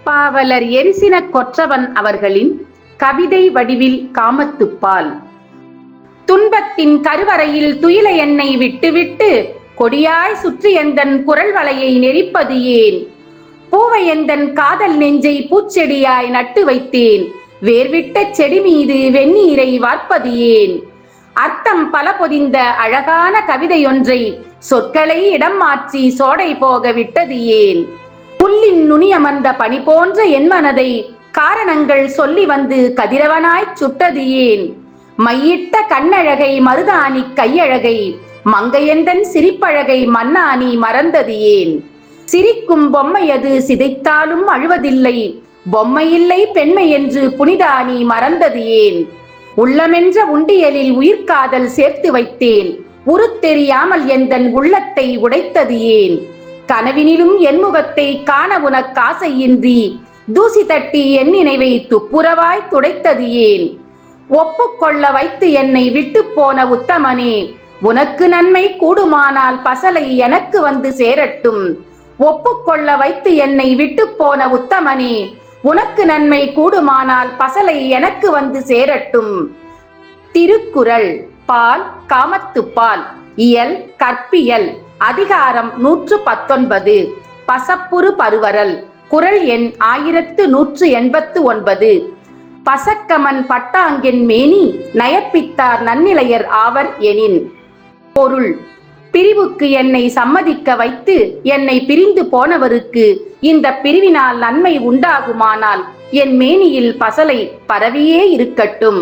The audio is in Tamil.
பாவலர் எரிசின கொற்றவன் அவர்களின் கவிதை வடிவில் காமத்துப்பால். துன்பத்தின் கருவறையில் துயில என்னை விட்டுவிட்டு கொடியாய் சுற்றி எந்தன் குரல் வளையை நெரிப்பது ஏன்? பூவை எந்தன் காதல் நெஞ்சை பூச்செடியாய் நட்டு வைத்தேன், வேர்விட்ட செடி மீது வெந்நீரை வார்ப்பது ஏன்? அர்த்தம் பல பொதிந்த அழகான கவிதையொன்றை சொற்களை இடம் மாற்றி சோடை போக விட்டது ஏன்? புல்லின் நுனியமர்ந்த பனி போன்ற என் மனதை காரணங்கள் சொல்லி வந்து கதிரவனாய் சுட்டது ஏன்? மையிட்ட கண்ணழகை மருதாணி கையழகை மங்கையந்தன் சிரிப்பழகை மன்னானி மறந்தது ஏன்? சிரிக்கும் பொம்மையது சிதைத்தாலும் அழுவதில்லை, பொம்மையில்லை பெண்மை என்று புனிதானி மறந்தது ஏன்? உள்ளமென்ற உண்டியலில் உயிர்காதல் சேர்த்து வைத்தேன், உருத்தெரியாமல் எந்தன் உள்ளத்தை உடைத்தது ஏன்? கனவினிலும் என் முகத்தை காண உனக்காசையின்றி தூசி தட்டி என் நினைவை துப்புரவாய் துடைத்தது ஏன்? ஒப்புக்கொள்ள வைத்து என்னை விட்டு போன உத்தமனே, உனக்கு நன்மை கூடுமானால் பசலை எனக்கு வந்து சேரட்டும். ஒப்புக்கொள்ள வைத்து என்னை விட்டு போன உத்தமனே, உனக்கு நன்மை கூடுமானால் பசலை எனக்கு வந்து சேரட்டும். திருக்குறள். பால் காமத்துப்பால். இயல் கற்பியல். அதிகாரம் 119. பசப்புறு பருவரல். குறள் எண் 1189. பசக்கமன் பட்டாங்கென் மேனி நயப்பித்தார் நன்னிலையர் ஆவர் எனின். பொருள். பிரிவுக்கு என்னை சம்மதிக்க வைத்து என்னை பிரிந்து போனவருக்கு இந்த பிரிவினால் நன்மை உண்டாகுமானால் என் மேனியில் பசலை பரவியே இருக்கட்டும்.